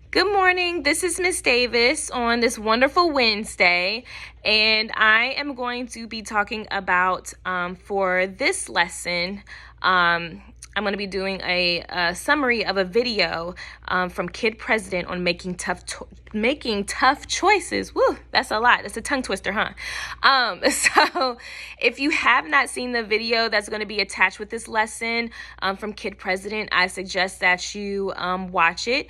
Good morning. This is Miss Davis on this wonderful Wednesday, and I am going to be talking about for this lesson. I'm going to be doing a summary of a video from Kid President on making tough choices. Woo, that's a lot. That's a tongue twister, huh? So if you have not seen the video that's going to be attached with this lesson from Kid President, I suggest that you watch it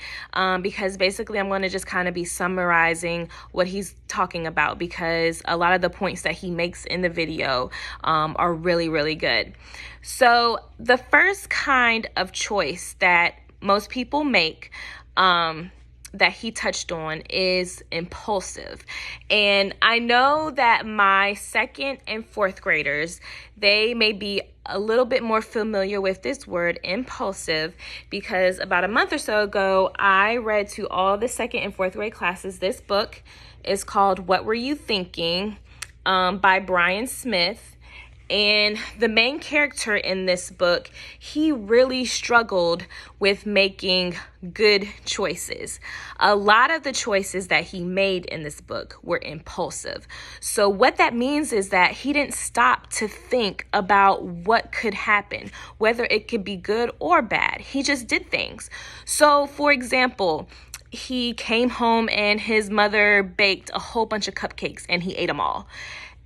because basically I'm going to just kind of be summarizing what he's talking about, because a lot of the points that he makes in the video are really, really good. So the first kind of choice that most people make that he touched on is impulsive. And I know that my second and fourth graders, they may be a little bit more familiar with this word impulsive, because about a month or so ago, I read to all the second and fourth grade classes this book. Is called What Were You Thinking by Brian Smith. And the main character in this book, he really struggled with making good choices. A lot of the choices that he made in this book were impulsive. So what that means is that he didn't stop to think about what could happen, whether it could be good or bad. He just did things. So, for example, he came home and his mother baked a whole bunch of cupcakes and he ate them all.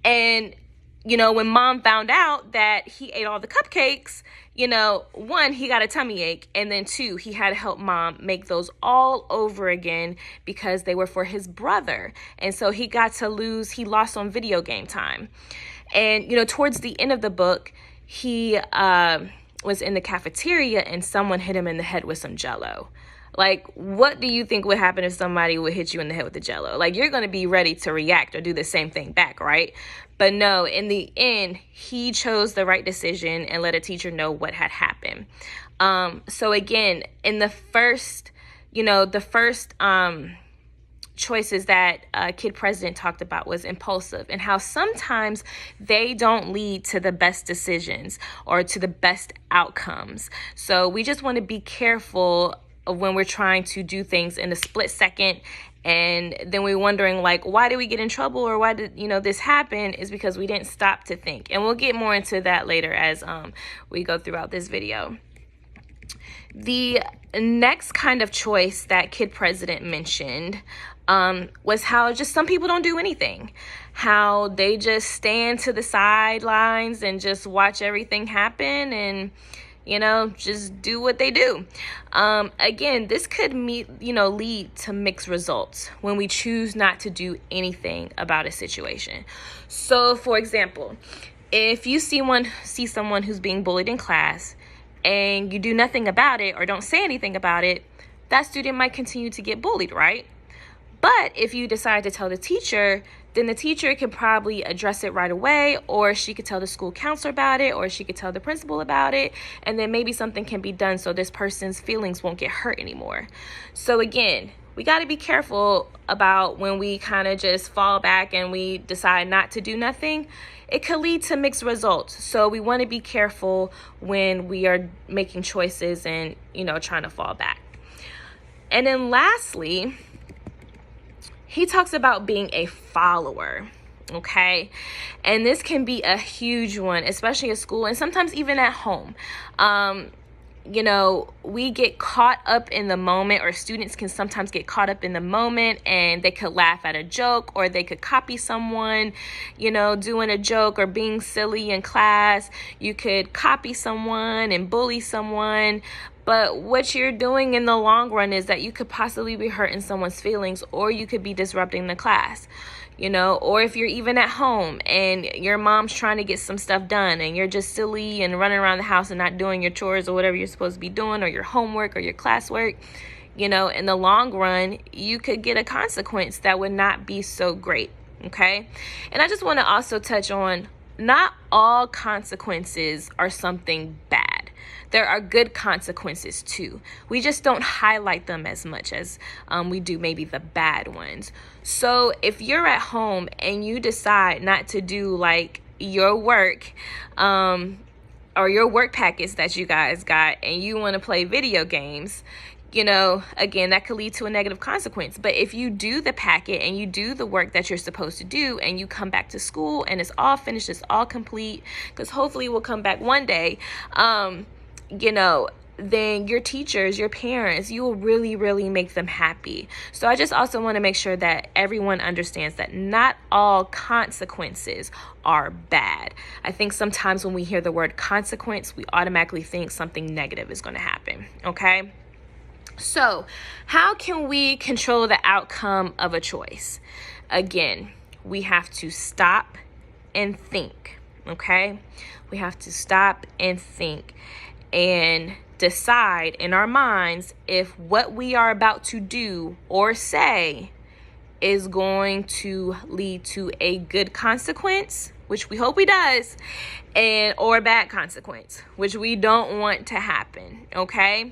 And when mom found out that he ate all the cupcakes, one, he got a tummy ache, and then two, he had to help mom make those all over again because they were for his brother. And so he lost on video game time. And, towards the end of the book, he was in the cafeteria and someone hit him in the head with some Jell-O. Like, what do you think would happen if somebody would hit you in the head with the Jell-O? Like, you're going to be ready to react or do the same thing back, right? But no, in the end, he chose the right decision and let a teacher know what had happened. So again, in the first choices that Kid President talked about was impulsive, and how sometimes they don't lead to the best decisions or to the best outcomes. So we just want to be careful when we're trying to do things in a split second, and then we're wondering, like, why did we get in trouble, or why did this happen? Is because we didn't stop to think. And we'll get more into that later as we go throughout this video. The next kind of choice that Kid President mentioned was how just some people don't do anything, how they just stand to the sidelines and just watch everything happen and just do what they do. Again, this could lead to mixed results when we choose not to do anything about a situation. So, for example, if you see someone who's being bullied in class and you do nothing about it or don't say anything about it, that student might continue to get bullied, right? But if you decide to tell the teacher, then the teacher can probably address it right away, or she could tell the school counselor about it, or she could tell the principal about it, and then maybe something can be done so this person's feelings won't get hurt anymore. So again, we got to be careful about when we kind of just fall back and we decide not to do nothing. It could lead to mixed results. So we want to be careful when we are making choices and, trying to fall back. And then lastly, he talks about being a follower, okay? And this can be a huge one, especially at school and sometimes even at home. We get caught up in the moment, or students can sometimes get caught up in the moment, and they could laugh at a joke, or they could copy someone, doing a joke or being silly in class. You could copy someone and bully someone. But what you're doing in the long run is that you could possibly be hurting someone's feelings, or you could be disrupting the class, or if you're even at home and your mom's trying to get some stuff done and you're just silly and running around the house and not doing your chores or whatever you're supposed to be doing, or your homework or your classwork, in the long run, you could get a consequence that would not be so great, okay? And I just want to also touch on, not all consequences are something bad. There are good consequences too. We just don't highlight them as much as we do maybe the bad ones. So if you're at home and you decide not to do like your work or your work packets that you guys got, and you want to play video games, again, that could lead to a negative consequence. But if you do the packet and you do the work that you're supposed to do, and you come back to school and it's all finished, it's all complete, because hopefully we'll come back one day, then your teachers, your parents, you will really, really make them happy. So I just also want to make sure that everyone understands that not all consequences are bad. I think sometimes when we hear the word consequence, we automatically think something negative is going to happen. Okay? So how can we control the outcome of a choice? Again, we have to stop and think. Okay? We have to stop and think and decide in our minds if what we are about to do or say is going to lead to a good consequence, which we hope it does, or a bad consequence, which we don't want to happen, okay?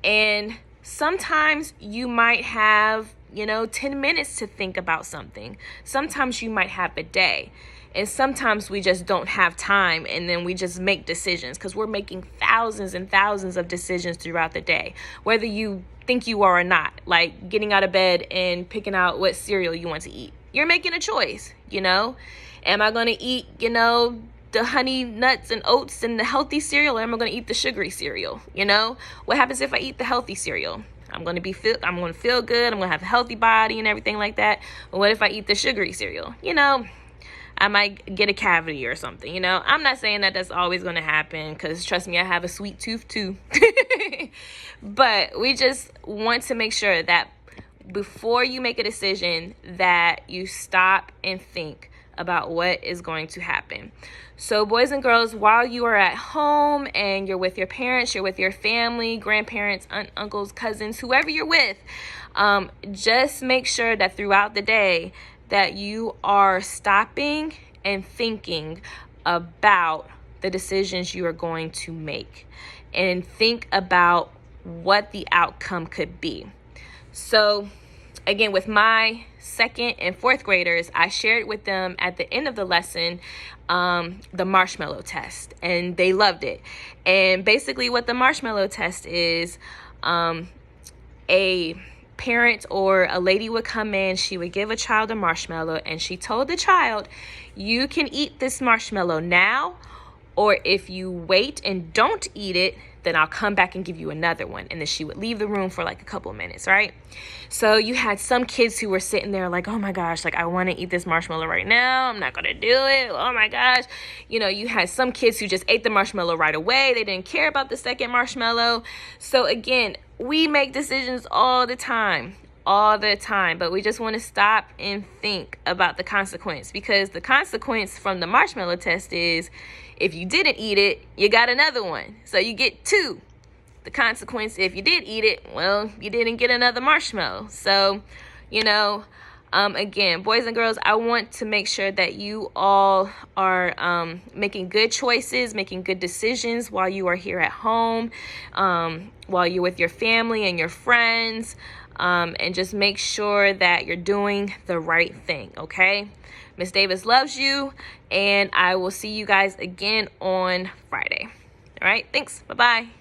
And sometimes you might have, 10 minutes to think about something. Sometimes you might have a day. And sometimes we just don't have time, and then we just make decisions because we're making thousands and thousands of decisions throughout the day, whether you think you are or not, like getting out of bed and picking out what cereal you want to eat. You're making a choice, Am I going to eat, the honey nuts and oats and the healthy cereal, or am I going to eat the sugary cereal? What happens if I eat the healthy cereal? I'm going to feel good. I'm going to have a healthy body and everything like that. But what if I eat the sugary cereal? I might get a cavity or something, I'm not saying that that's always going to happen, because trust me, I have a sweet tooth too. But we just want to make sure that before you make a decision that you stop and think about what is going to happen. So boys and girls, while you are at home and you're with your parents, you're with your family, grandparents, uncles, cousins, whoever you're with, just make sure that throughout the day that you are stopping and thinking about the decisions you are going to make, and think about what the outcome could be. So again, with my second and fourth graders, I shared with them at the end of the lesson the marshmallow test, and they loved it. And basically what the marshmallow test is, a parent or a lady would come in, she would give a child a marshmallow, and she told the child, you can eat this marshmallow now, or if you wait and don't eat it, then I'll come back and give you another one. And then she would leave the room for like a couple of minutes, right? So you had some kids who were sitting there like, oh my gosh, like I want to eat this marshmallow right now. I'm not going to do it. Oh my gosh. You had some kids who just ate the marshmallow right away. They didn't care about the second marshmallow. So again, we make decisions all the time, but we just want to stop and think about the consequence, because the consequence from the marshmallow test is if you didn't eat it, you got another one. So you get two. The consequence, if you did eat it, well, you didn't get another marshmallow. So, again, boys and girls, I want to make sure that you all are making good choices, making good decisions while you are here at home, while you're with your family and your friends, and just make sure that you're doing the right thing, okay? Miss Davis loves you, and I will see you guys again on Friday. All right, thanks. Bye-bye.